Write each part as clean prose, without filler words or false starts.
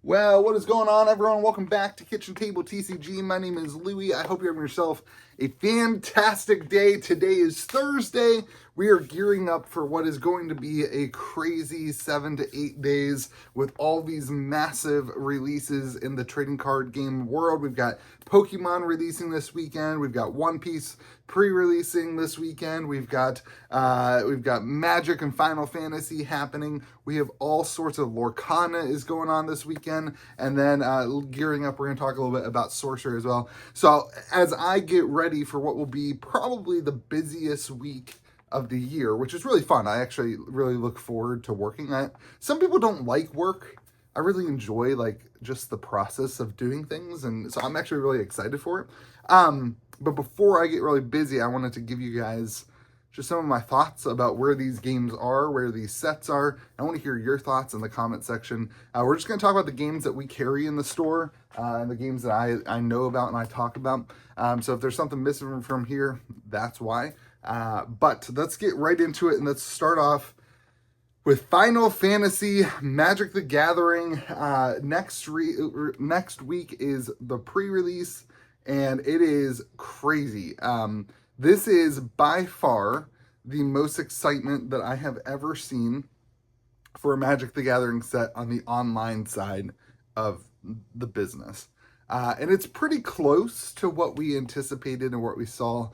Well, what is going on, everyone? Welcome back to Kitchen Table TCG. My name is Louie. I hope you're having yourself a fantastic day. Today is Thursday. We are gearing up for what is going to be a crazy 7 to 8 days with all these massive releases in the trading card game world. We've got Pokemon releasing this weekend. We've got One Piece pre-releasing this weekend. We've got Magic and Final Fantasy happening. We have all sorts of Lurana is going on this weekend, and then gearing up, we're going to talk a little bit about Sorcerer as well. So as I get ready for what will be probably the busiest week of the year, which is really fun. I actually really look forward to working at. Some people don't like work. I really enjoy just the process of doing things, and so I'm actually really excited for it. But before I get really busy, I wanted to give you guys just some of my thoughts about where these games are, where these sets are. I want to hear your thoughts in the comment section. We're just going to talk about the games that we carry in the store and the games that I know about and I talk about. So if there's something missing from here, that's why. But let's get right into it, and let's start off with Final Fantasy Magic the Gathering. Next week is the pre-release, and it is crazy. This is by far the most excitement that I have ever seen for a Magic the Gathering set on the online side of the business. And it's pretty close to what we anticipated and what we saw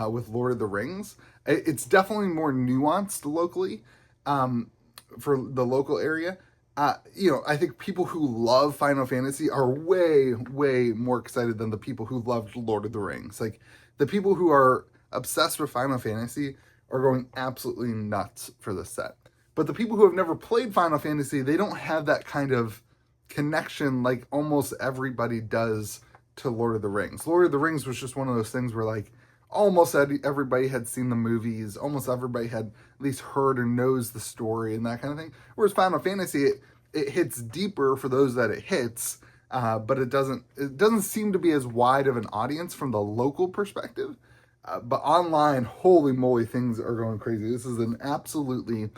with Lord of the Rings. It's definitely more nuanced locally for the local area. I think people who love Final Fantasy are way, way more excited than the people who loved Lord of the Rings. Like, the people who are obsessed with Final Fantasy are going absolutely nuts for this set. But the people who have never played Final Fantasy, they don't have that kind of connection like almost everybody does to Lord of the Rings. Lord of the Rings was just one of those things where almost everybody had seen the movies, almost everybody had at least heard or knows the story and that kind of thing. Whereas Final Fantasy, it hits deeper for those that it hits, but it doesn't seem to be as wide of an audience from the local perspective. But online, holy moly, things are going crazy. This is an absolutely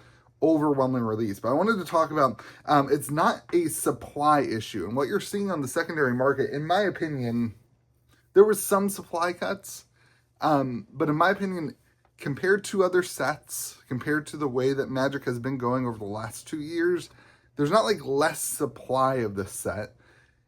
overwhelming release. But I wanted to talk about, it's not a supply issue. And what you're seeing on the secondary market, in my opinion, there was some supply cuts. But in my opinion, compared to other sets, compared to the way that Magic has been going over the last 2 years, there's not less supply of this set.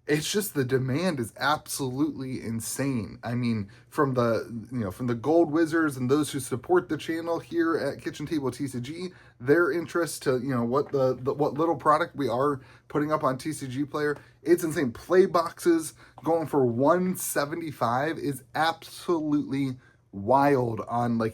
It's just the demand is absolutely insane. I mean, from the Gold Wizards and those who support the channel here at Kitchen Table TCG, their interest to what little product we are putting up on TCG Player, it's insane. Play boxes going for $175 is absolutely wild on a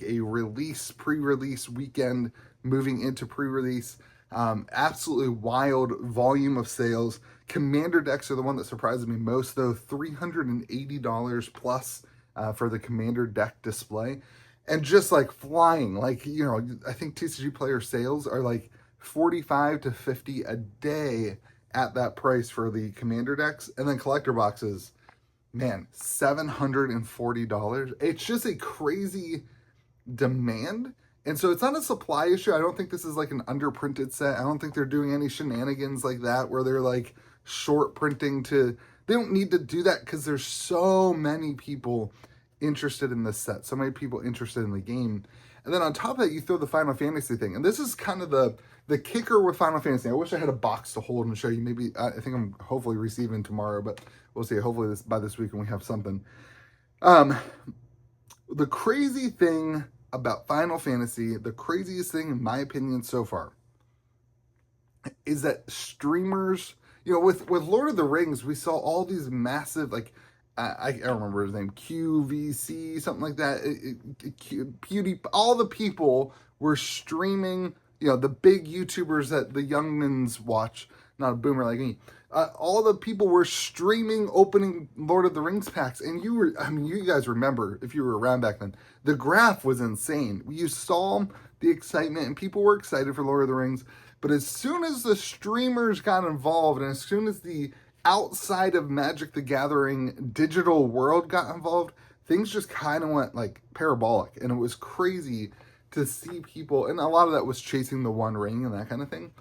pre-release weekend moving into pre-release. Absolutely wild volume of sales. Commander decks are the one that surprises me most, though. $380 plus for the Commander deck display. And just flying. I think TCG Player sales are 45 to 50 a day at that price for the Commander decks. And then collector boxes, man, $740. It's just a crazy demand. And so it's not a supply issue. I don't think this is an underprinted set. I don't think they're doing any shenanigans like that where they're short printing to... They don't need to do that because there's so many people interested in this set. So many people interested in the game. And then on top of that, you throw the Final Fantasy thing. And this is kind of the kicker with Final Fantasy. I wish I had a box to hold and show you. Maybe, I think I'm hopefully receiving tomorrow, but we'll see. Hopefully by this weekend we have something. The crazy thing about Final Fantasy, the craziest thing in my opinion so far, is that streamers, with Lord of the Rings, we saw all these massive, I don't remember his name, QVC, something like that, PewDiePie, all the people were streaming, the big YouTubers that the youngins watch, not a boomer like me, all the people were streaming opening Lord of the Rings packs, and you guys remember, if you were around back then, the graph was insane. You saw the excitement, and people were excited for Lord of the Rings, but as soon as the streamers got involved, and as soon as the outside of Magic the Gathering digital world got involved, things just kind of went parabolic, and it was crazy to see people, and a lot of that was chasing the One Ring and that kind of thing.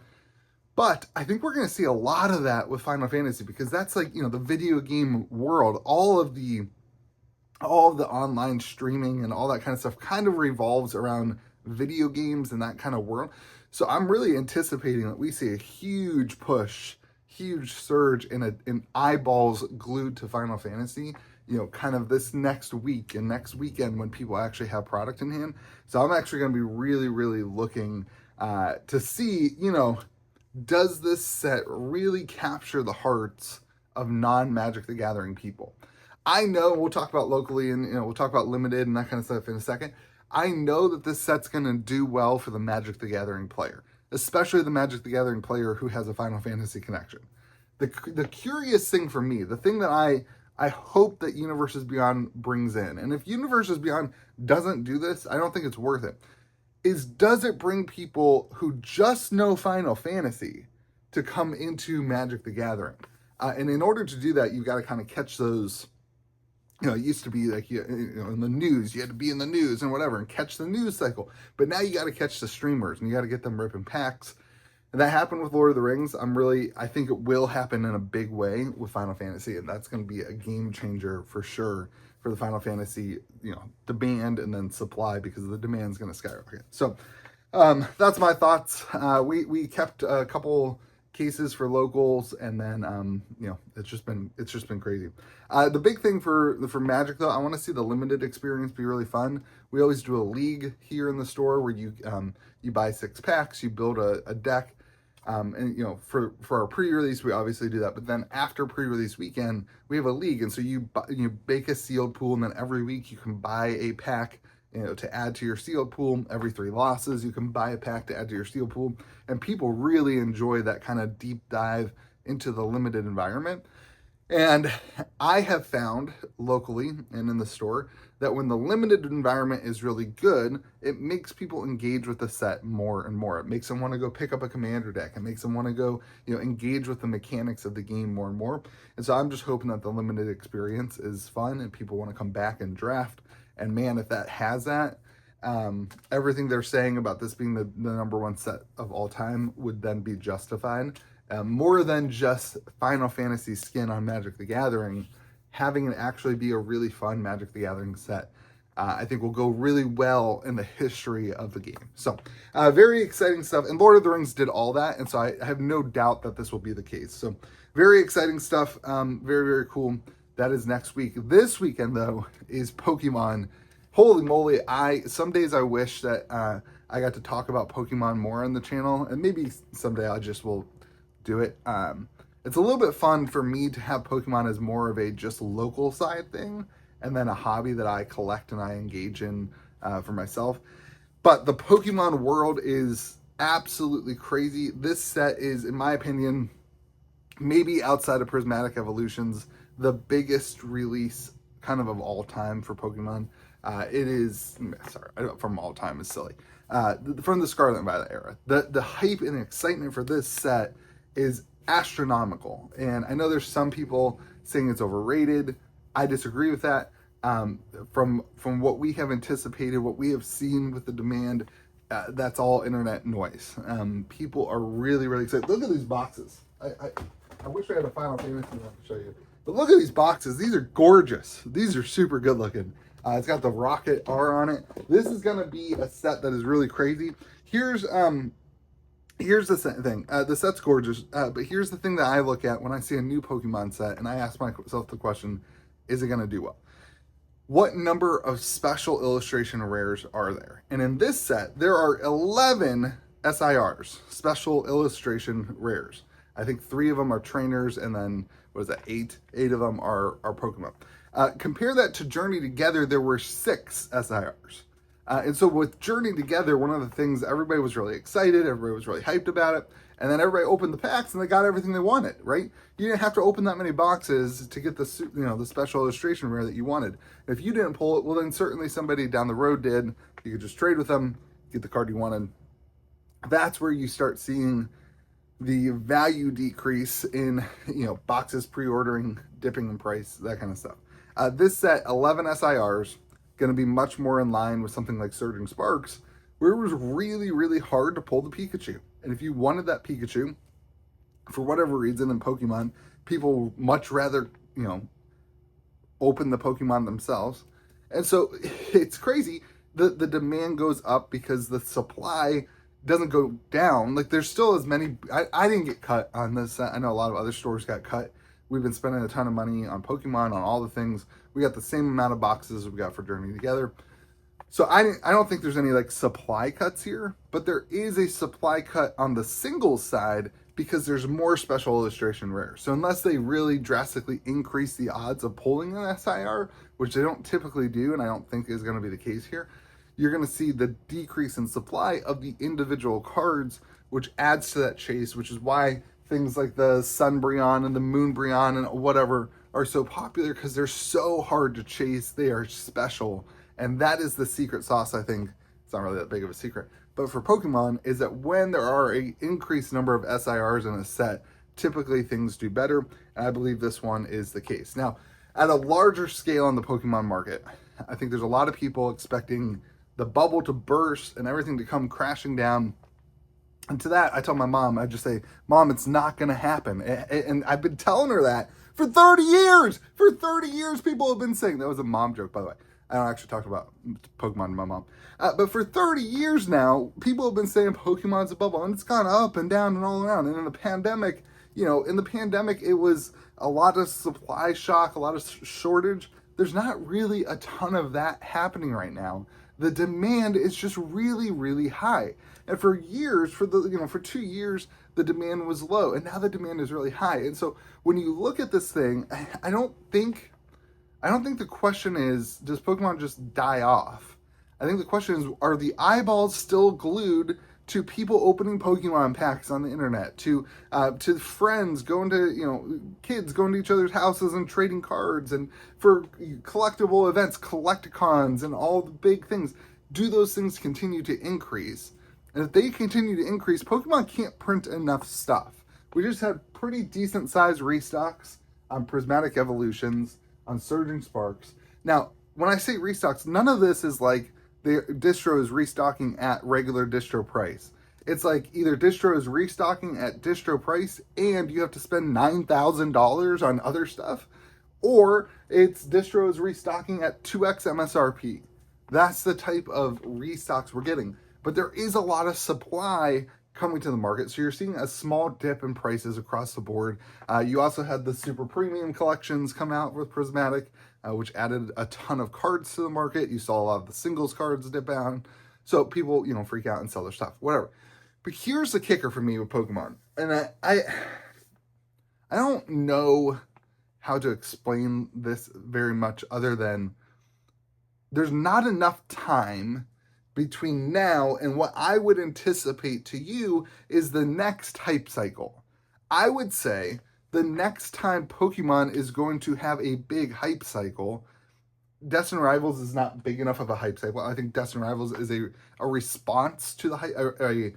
But I think we're going to see a lot of that with Final Fantasy, because that's like, the video game world, all of the online streaming and all that kind of stuff kind of revolves around video games and that kind of world. So I'm really anticipating that we see a huge push, huge surge in eyeballs glued to Final Fantasy, kind of this next week and next weekend when people actually have product in hand. So I'm actually going to be really, really looking to see, does this set really capture the hearts of non-Magic the Gathering people? I know we'll talk about locally and we'll talk about limited and that kind of stuff in a second. I know that this set's going to do well for the Magic the Gathering player, especially the Magic the Gathering player who has a Final Fantasy connection. The curious thing for me, the thing that I hope that Universes Beyond brings in, and if Universes Beyond doesn't do this, I don't think it's worth it, is does it bring people who just know Final Fantasy to come into Magic the Gathering? And in order to do that, you've got to kind of catch those. It used to be like, in the news, you had to be in the news and whatever and catch the news cycle. But now you got to catch the streamers and you got to get them ripping packs. And that happened with Lord of the Rings. I think it will happen in a big way with Final Fantasy. And that's going to be a game changer for sure for the Final Fantasy, demand and then supply, because the demand is going to skyrocket. So that's my thoughts. We kept a couple cases for locals, and then it's just been crazy. The big thing for Magic though, I want to see the limited experience be really fun. We always do a league here in the store where you buy 6 packs, you build a deck, and for our pre-release we obviously do that, but then after pre-release weekend we have a league, and so you bake a sealed pool, and then every week you can buy a pack to add to your sealed pool. Every 3 losses, you can buy a pack to add to your sealed pool. And people really enjoy that kind of deep dive into the limited environment. And I have found locally and in the store that when the limited environment is really good, it makes people engage with the set more and more. It makes them want to go pick up a commander deck. It makes them want to go, engage with the mechanics of the game more and more. And so I'm just hoping that the limited experience is fun and people want to come back and draft. And man, if that has that, everything they're saying about this being the number 1 set of all time would then be justified. More than just Final Fantasy skin on Magic the Gathering, having it actually be a really fun Magic the Gathering set, I think will go really well in the history of the game. So very exciting stuff. And Lord of the Rings did all that. And so I have no doubt that this will be the case. So very exciting stuff. Very, very cool. That is next week. This weekend, though, is Pokemon. Holy moly, some days I wish that I got to talk about Pokemon more on the channel, and maybe someday I just will do it. It's a little bit fun for me to have Pokemon as more of a just local side thing, and then a hobby that I collect and I engage in for myself. But the Pokemon world is absolutely crazy. This set is, in my opinion, maybe outside of Prismatic Evolutions, the biggest release kind of all time for Pokemon. It is, from all time is silly. From the Scarlet and Violet era. The hype and excitement for this set is astronomical. And I know there's some people saying it's overrated. I disagree with that. From what we have anticipated, what we have seen with the demand, that's all internet noise. People are really, really excited. Look at these boxes. I wish I had a Final Fantasy one to show you. But look at these boxes. These are gorgeous. These are super good looking. It's got the Rocket R on it. This is going to be a set that is really crazy. Here's the thing. The set's gorgeous, but here's the thing that I look at when I see a new Pokemon set, and I ask myself the question, is it going to do well? What number of special illustration rares are there? And in this set, there are 11 SIRs, special illustration rares. I think 3 of them are trainers, and then, 8? 8 of them are Pokemon. Compare that to Journey Together, there were 6 SIRs. And so with Journey Together, one of the things, everybody was really excited, everybody was really hyped about it, and then everybody opened the packs and they got everything they wanted, right? You didn't have to open that many boxes to get the special illustration rare that you wanted. If you didn't pull it, well then certainly somebody down the road did. You could just trade with them, get the card you wanted. That's where you start seeing the value decrease in, boxes pre-ordering, dipping in price, that kind of stuff. This set, 11 SIRs, going to be much more in line with something like Surging Sparks, where it was really, really hard to pull the Pikachu. And if you wanted that Pikachu, for whatever reason in Pokemon, people much rather, open the Pokemon themselves. And so it's crazy. The demand goes up because the supply doesn't go down. Like, there's still as many. I didn't get cut on this. I know a lot of other stores got cut. We've been spending a ton of money on Pokemon, on all the things. We got the same amount of boxes we got for Journey Together. So I don't think there's any like supply cuts here, but there is a supply cut on the singles side because there's more special illustration rares. So unless they really drastically increase the odds of pulling an SIR, which they don't typically do, and I don't think is going to be the case here, you're going to see the decrease in supply of the individual cards, which adds to that chase, which is why things like the Sun Brionne and the Moon Brionne and whatever are so popular, because they're so hard to chase. They are special. And that is the secret sauce, I think. It's not really that big of a secret. But for Pokemon, is that when there are an increased number of SIRs in a set, typically things do better. And I believe this one is the case. Now, at a larger scale on the Pokemon market, I think there's a lot of people expecting the bubble to burst and everything to come crashing down. And to that, I tell my mom, I just say, Mom, it's not going to happen. And I've been telling her that for 30 years. For 30 years, people have been saying, that was a mom joke, by the way. I don't actually talk about Pokemon to my mom. But for 30 years now, people have been saying Pokemon's a bubble, and it's gone up and down and all around. And in the pandemic, it was a lot of supply shock, a lot of shortage. There's not really a ton of that happening right now. The demand is just really, really high. And for years, for 2 years, the demand was low, and now the demand is really high. And so when you look at this thing, I don't think the question is, does Pokemon just die off? I think the question is, are the eyeballs still glued to people opening Pokemon packs on the internet, to friends going to, kids going to each other's houses and trading cards, and for collectible events, collecticons, and all the big things? Do those things continue to increase? And if they continue to increase, Pokemon can't print enough stuff. We just had pretty decent sized restocks on Prismatic Evolutions, on Surging Sparks. Now, when I say restocks, none of this is like the distro is restocking at regular distro price. It's like either distro is restocking at distro price and you have to spend $9,000 on other stuff, or it's distro is restocking at 2x MSRP. That's the type of restocks we're getting. But there is a lot of supply coming to the market, so you're seeing a small dip in prices across the board. You also had the super premium collections come out with Prismatic, which added a ton of cards to the market. You saw a lot of the singles cards dip down, so people freak out and sell their stuff, whatever. But here's the kicker for me with Pokemon, and I don't know how to explain this very much other than there's not enough time between now and what I would anticipate to you is the next hype cycle. I would say the next time Pokemon is going to have a big hype cycle, Destined Rivals is not big enough of a hype cycle. I think Destined Rivals is a response to the hype.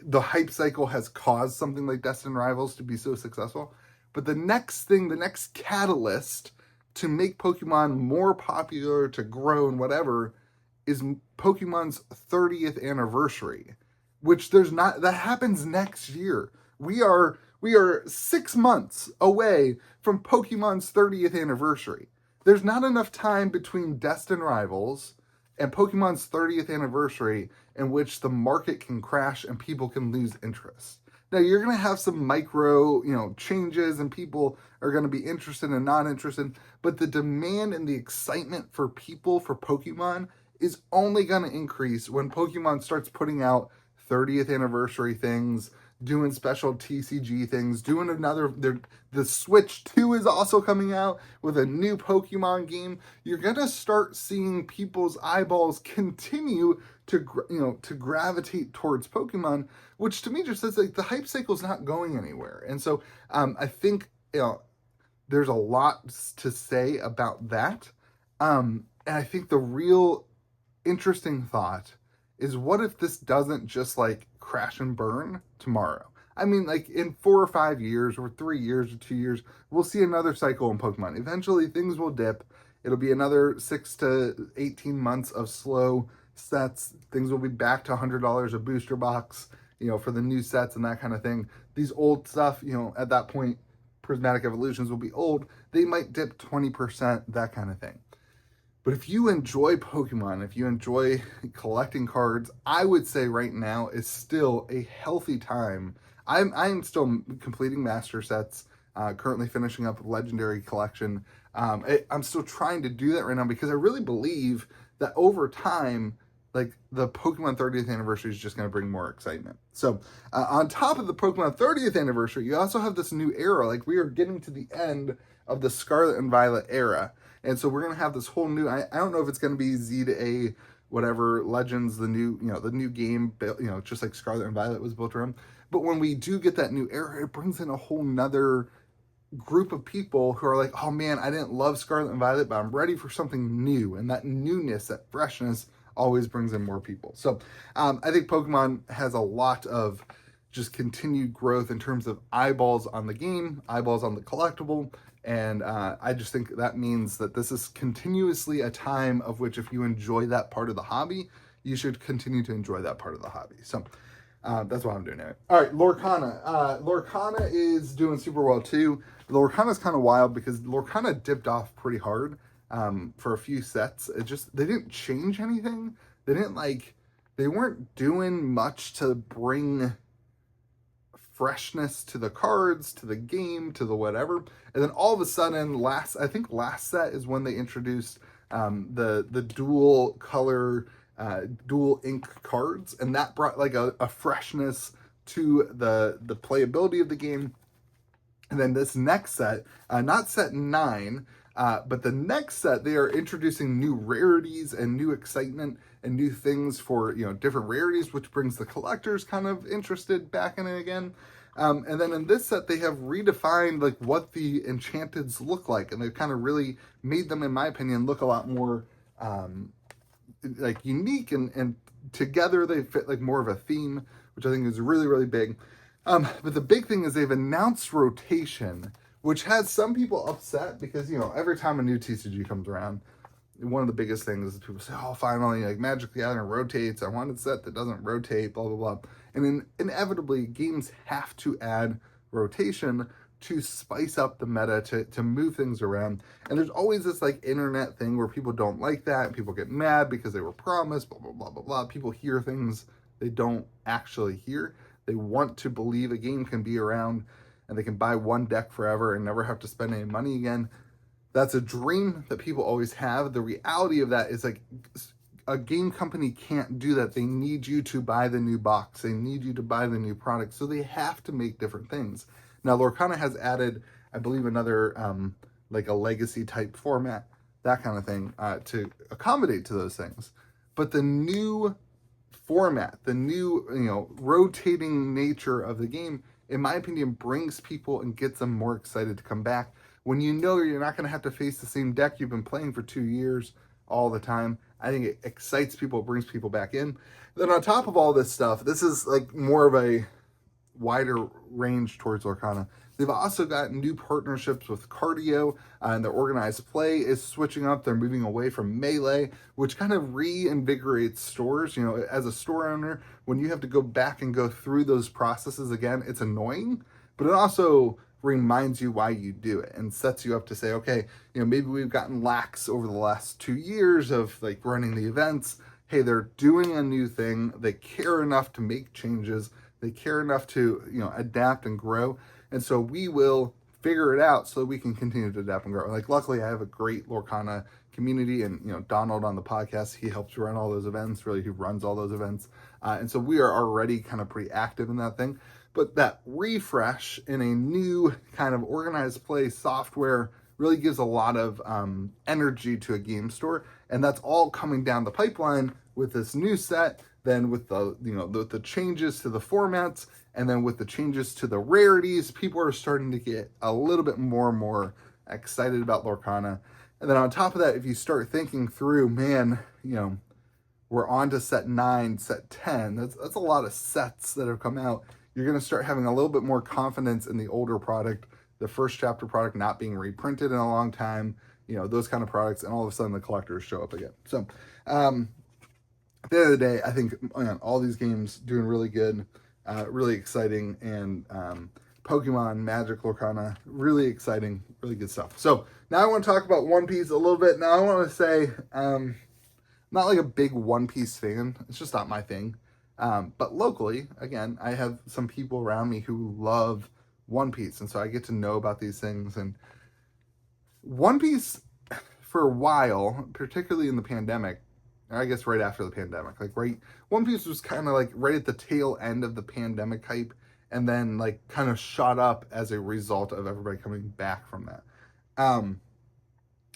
The hype cycle has caused something like Destined Rivals to be so successful. But the next thing, the next catalyst to make Pokemon more popular, to grow and whatever, is Pokemon's 30th anniversary, which that happens next year. We are 6 months away from Pokemon's 30th anniversary. There's not enough time between Destined Rivals and Pokemon's 30th anniversary in which the market can crash and people can lose interest. Now, you're going to have some micro, changes, and people are going to be interested and not interested, but the demand and the excitement for people for Pokemon is only going to increase when Pokemon starts putting out 30th anniversary things, doing special TCG things, doing the Switch 2 is also coming out with a new Pokemon game. You're going to start seeing people's eyeballs continue to gravitate towards Pokemon, which to me just says like the hype cycle is not going anywhere. And so I think there's a lot to say about that. And I think the real interesting thought is, what if this doesn't just like crash and burn tomorrow? I mean, like in 4 or 5 years or 3 years or 2 years, we'll see another cycle in Pokemon. Eventually things will dip. It'll be another 6 to 18 months of slow sets. Things will be back to $100 a booster box. for the new sets and that kind of thing. These old stuff, at that point, Prismatic Evolutions will be old. They might dip 20%, that kind of thing. But if you enjoy Pokemon, if you enjoy collecting cards, I would say right now is still a healthy time. I'm still completing Master Sets, currently finishing up a Legendary Collection. I'm still trying to do that right now because I really believe that over time, like the Pokemon 30th anniversary is just going to bring more excitement. So on top of the Pokemon 30th anniversary, you also have this new era. Like we are getting to the end of the Scarlet and Violet era. And so we're going to have this whole new, I don't know if it's going to be Z to A, whatever, Legends, the new, the new game, just like Scarlet and Violet was built around. But when we do get that new era, it brings in a whole nother group of people who are like, oh man, I didn't love Scarlet and Violet, but I'm ready for something new. And that newness, that freshness always brings in more people. So I think Pokemon has a lot of just continued growth in terms of eyeballs on the game, eyeballs on the collectible. And I just think that means that this is continuously a time of which if you enjoy that part of the hobby, you should continue to enjoy that part of the hobby. So that's what I'm doing anyway. All right, Lurana. Lurana is doing super well too. Lurana is kind of wild because Lurana dipped off pretty hard for a few sets. They didn't change anything. They weren't doing much to bring freshness to the cards, to the game, to the whatever. And then all of a sudden, last set is when they introduced the dual color, dual ink cards, and that brought like a freshness to the playability of the game. And then this next set, not set 9, but the next set, they are introducing new rarities and new excitement and new things for, different rarities, which brings the collectors kind of interested back in it again. And then in this set, they have redefined like what the enchanteds look like. And they've kind of really made them, in my opinion, look a lot more like unique and together they fit like more of a theme, which I think is really, really big. But the big thing is they've announced rotation, which has some people upset because, every time a new TCG comes around, one of the biggest things is people say, oh, finally, like Magic the Gathering rotates. I want a set that doesn't rotate, blah, blah, blah. And then inevitably, games have to add rotation to spice up the meta, to move things around. And there's always this like internet thing where people don't like that. And people get mad because they were promised, blah, blah, blah, blah, blah. People hear things they don't actually hear. They want to believe a game can be around and they can buy one deck forever and never have to spend any money again. That's a dream that people always have. The reality of that is like a game company can't do that. They need you to buy the new box. They need you to buy the new product. So they have to make different things. Now, Lurana has added, I believe, another like a legacy type format, that kind of thing, to accommodate to those things. But the new format, the new, rotating nature of the game, in my opinion, brings people and gets them more excited to come back. When you're not going to have to face the same deck you've been playing for 2 years all the time, I think it excites people, it brings people back in. Then on top of all this stuff, this is like more of a wider range towards Lurana. They've also got new partnerships with Cardio, and their organized play is switching up. They're moving away from Melee, which kind of reinvigorates stores. As a store owner, when you have to go back and go through those processes again, it's annoying, but it also reminds you why you do it and sets you up to say, okay, maybe we've gotten lax over the last 2 years of like running the events. Hey, they're doing a new thing. They care enough to make changes. They care enough to, adapt and grow. And so we will figure it out so we can continue to adapt and grow. Like, luckily, I have a great Lurana community, and, Donald on the podcast, he helps run all those events, really, he runs all those events. And so we are already kind of pretty active in that thing. But that refresh in a new kind of organized play software really gives a lot of energy to a game store. And that's all coming down the pipeline with this new set, then with the changes to the formats, and then with the changes to the rarities. People are starting to get a little bit more and more excited about Lurana. And then on top of that, if you start thinking through, man, we're on to set 9, set 10. That's a lot of sets that have come out. You're going to start having a little bit more confidence in the older product, the first chapter product not being reprinted in a long time, those kind of products, and all of a sudden the collectors show up again. So at the end of the day, I think all these games doing really good. really exciting. And Pokemon, Magic, Lurana, really exciting, really good stuff. So now I want to talk about One Piece a little bit. Now I want to say, I'm not like a big One Piece fan. It's just not my thing. But locally, again, I have some people around me who love One Piece. And so I get to know about these things. And One Piece, for a while, particularly in the pandemic, or I guess right after the pandemic, like One Piece was kind of like right at the tail end of the pandemic hype, and then like kind of shot up as a result of everybody coming back from that.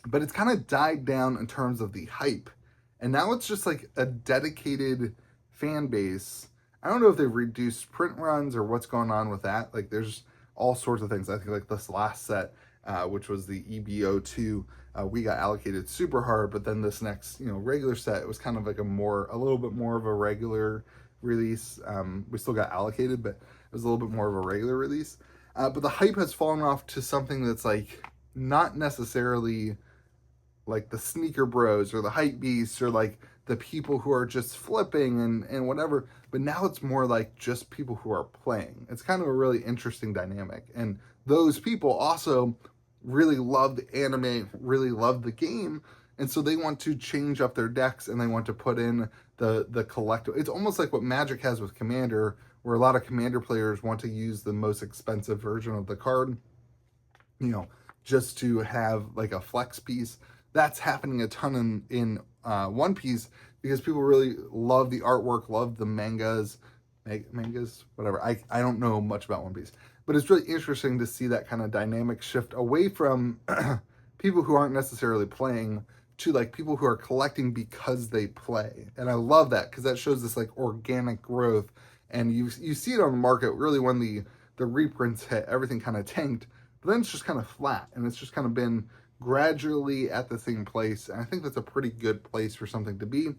But it's kind of died down in terms of the hype, and now it's just like a dedicated fan base. I don't know if they've reduced print runs or what's going on with that. Like there's all sorts of things. I think like this last set, which was the EBO2, we got allocated super hard, but then this next, regular set, it was kind of like a little bit more of a regular release. We still got allocated, but it was a little bit more of a regular release. But the hype has fallen off to something that's like not necessarily like the sneaker bros or the hype beasts or like the people who are just flipping and whatever, but now it's more like just people who are playing. It's kind of a really interesting dynamic. And those people also really love the anime, really love the game, and so they want to change up their decks and they want to put in the collectible. It's almost like what Magic has with Commander, where a lot of Commander players want to use the most expensive version of the card, just to have like a flex piece. That's happening a ton in One Piece because people really love the artwork, love the mangas, whatever. I don't know much about One Piece, but it's really interesting to see that kind of dynamic shift away from people who aren't necessarily playing to like people who are collecting because they play. And I love that because that shows this like organic growth. And you see it on the market really when the reprints hit, everything kind of tanked, but then it's just kind of flat and it's just kind of been gradually at the same place. And I think that's a pretty good place for something to be.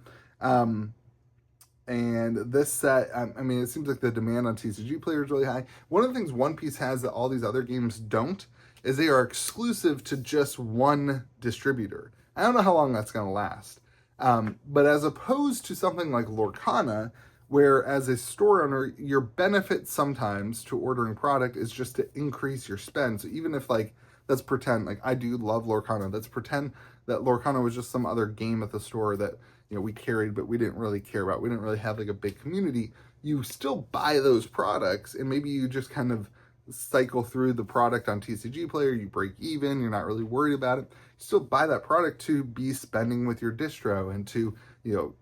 And this set, it seems like the demand on TCG players is really high. One of the things One Piece has that all these other games don't is they are exclusive to just one distributor. I don't know how long that's going to last. But as opposed to something like Lurana, where as a store owner, your benefit sometimes to ordering product is just to increase your spend. So even if let's pretend, I do love Lurana. Let's pretend that Lurana was just some other game at the store that, we carried, but we didn't really care about. We didn't really have a big community. You still buy those products, and maybe you just kind of cycle through the product on TCG Player. You break even. You're not really worried about it. You still buy that product to be spending with your distro and to,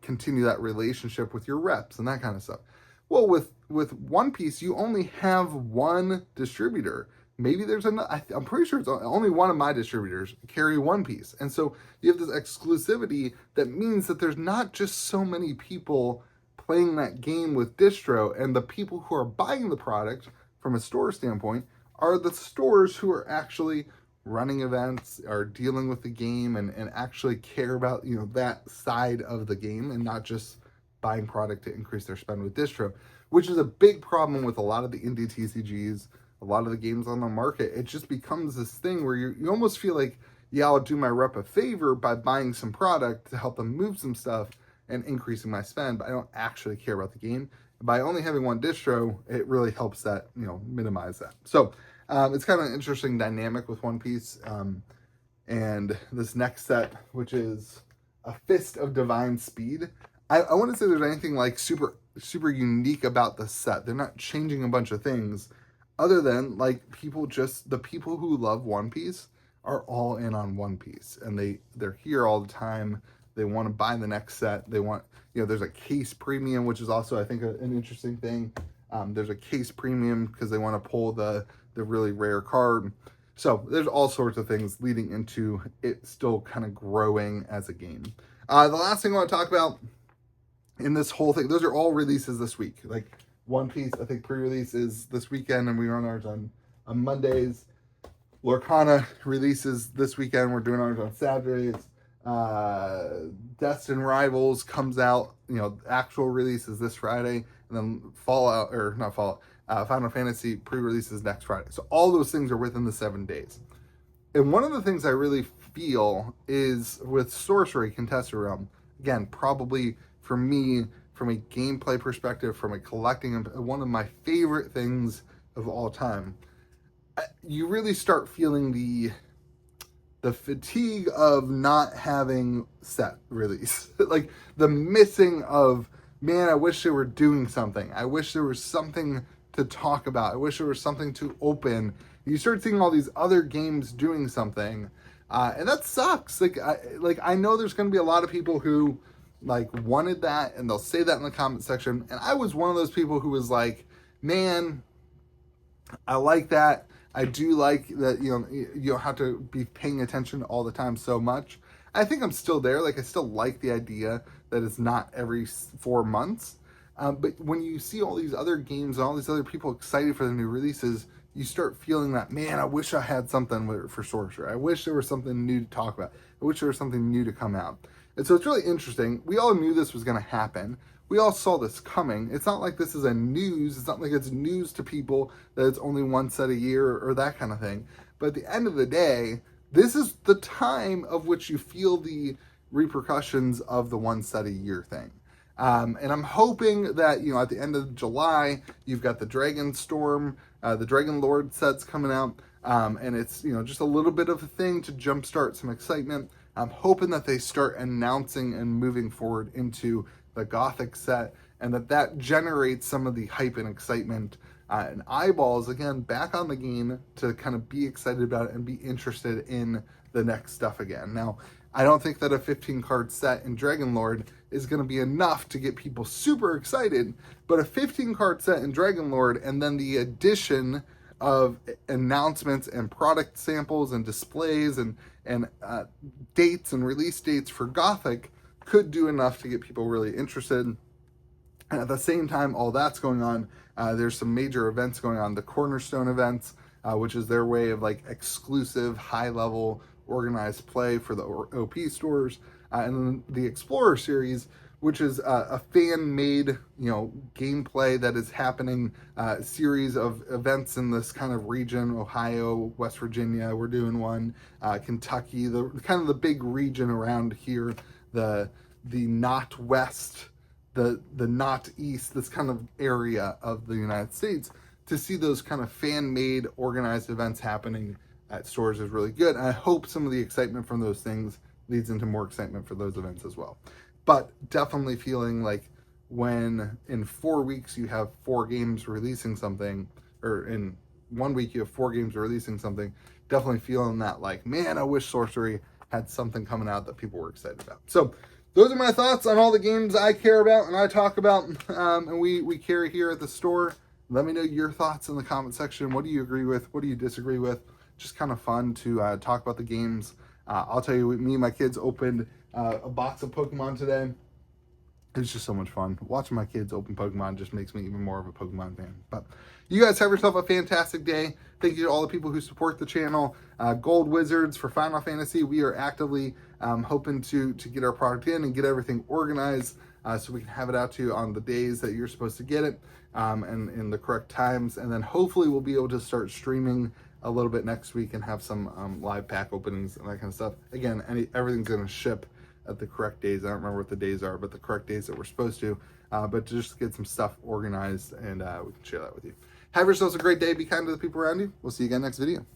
continue that relationship with your reps and that kind of stuff. Well, with One Piece, you only have one distributor. Maybe there's another. I'm pretty sure it's only one of my distributors carry One Piece. And so you have this exclusivity that means that there's not just so many people playing that game with distro, and the people who are buying the product from a store standpoint are the stores who are actually running events, are dealing with the game and actually care about, that side of the game and not just buying product to increase their spend with distro, which is a big problem with a lot of the indie TCGs. A lot of the games on the market, it just becomes this thing where you almost feel like, yeah, I'll do my rep a favor by buying some product to help them move some stuff and increasing my spend, but I don't actually care about the game. By only having one distro, it really helps that, minimize that. So it's kind of an interesting dynamic with One Piece. And this next set, which is a Fist of Divine Speed, I wouldn't say there's anything super, super unique about the set. They're not changing a bunch of things. Other than the people who love One Piece are all in on One Piece, and they're here all the time. They want to buy the next set. They want, there's a case premium, which is also, I think, an interesting thing. There's a case premium because they want to pull the really rare card. So there's all sorts of things leading into it still kind of growing as a game. The last thing I want to talk about in this whole thing, those are all releases this week. One Piece, I think pre-release is this weekend, and we run ours on Mondays. Lurana releases this weekend. We're doing ours on Saturdays. Destined Rivals comes out, actual release is this Friday, and then Final Fantasy pre-releases next Friday. So all those things are within the 7 days. And one of the things I really feel is with Sorcery Contested Realm, again, probably for me, from a gameplay perspective, from a collecting, one of my favorite things of all time, you really start feeling the fatigue of not having set release. Like the missing of, man, I wish they were doing something. I wish there was something to talk about. I wish there was something to open. You start seeing all these other games doing something, and that sucks. Like I know there's going to be a lot of people who like wanted that, and they'll say that in the comment section. And I was one of those people who was like, man, I like that. I do like that, you know, you don't have to be paying attention all the time so much. I think I'm still there. Like, I still like the idea that it's not every 4 months. But when you see all these other games and all these other people excited for the new releases, you start feeling that, man, I wish I had something for Sorcerer. I wish there was something new to talk about. I wish there was something new to come out. And so it's really interesting. We all knew this was going to happen. We all saw this coming. It's not like this is a news. It's not like it's news to people that it's only one set a year or that kind of thing. But at the end of the day, this is the time of which you feel the repercussions of the one set a year thing. And I'm hoping that, you know, at the end of July, you've got the Dragon Storm, the Dragon Lord sets coming out. And it's, you know, just a little bit of a thing to jumpstart some excitement. I'm hoping that they start announcing and moving forward into the Gothic set, and that generates some of the hype and excitement and eyeballs again back on the game to kind of be excited about it and be interested in the next stuff again. Now, I don't think that a 15 card set in Dragon Lord is going to be enough to get people super excited, but a 15 card set in Dragon Lord and then the addition of announcements and product samples and displays and dates and release dates for Gothic could do enough to get people really interested. And at the same time, all that's going on, there's some major events going on. The Cornerstone events, which is their way of like exclusive, high-level, organized play for the OP stores. And then the Explorer series, which is a fan-made, you know, gameplay that is happening, series of events in this kind of region, Ohio, West Virginia, we're doing one, Kentucky, the kind of the big region around here, the not west, the not east, this kind of area of the United States, to see those kind of fan-made organized events happening at stores is really good. And I hope some of the excitement from those things leads into more excitement for those events as well. But definitely feeling like when in 4 weeks you have 4 games releasing something, or in 1 week you have 4 games releasing something, definitely feeling that like, man, I wish Sorcery had something coming out that people were excited about. So those are my thoughts on all the games I care about and I talk about and we carry here at the store. Let me know your thoughts in the comment section. What do you agree with? What do you disagree with? Just kind of fun to talk about the games. I'll tell you, me and my kids opened a box of Pokemon today. It's just so much fun. Watching my kids open Pokemon just makes me even more of a Pokemon fan. But you guys have yourself a fantastic day. Thank you to all the people who support the channel. Gold Wizards for Final Fantasy. We are actively hoping to get our product in and get everything organized so we can have it out to you on the days that you're supposed to get it and in the correct times. And then hopefully we'll be able to start streaming a little bit next week and have some live pack openings and that kind of stuff. Again, everything's going to ship at the correct days. I don't remember what the days are, but the correct days that we're supposed to. But to just get some stuff organized and we can share that with you. Have yourselves a great day. Be kind to the people around you. We'll see you again next video.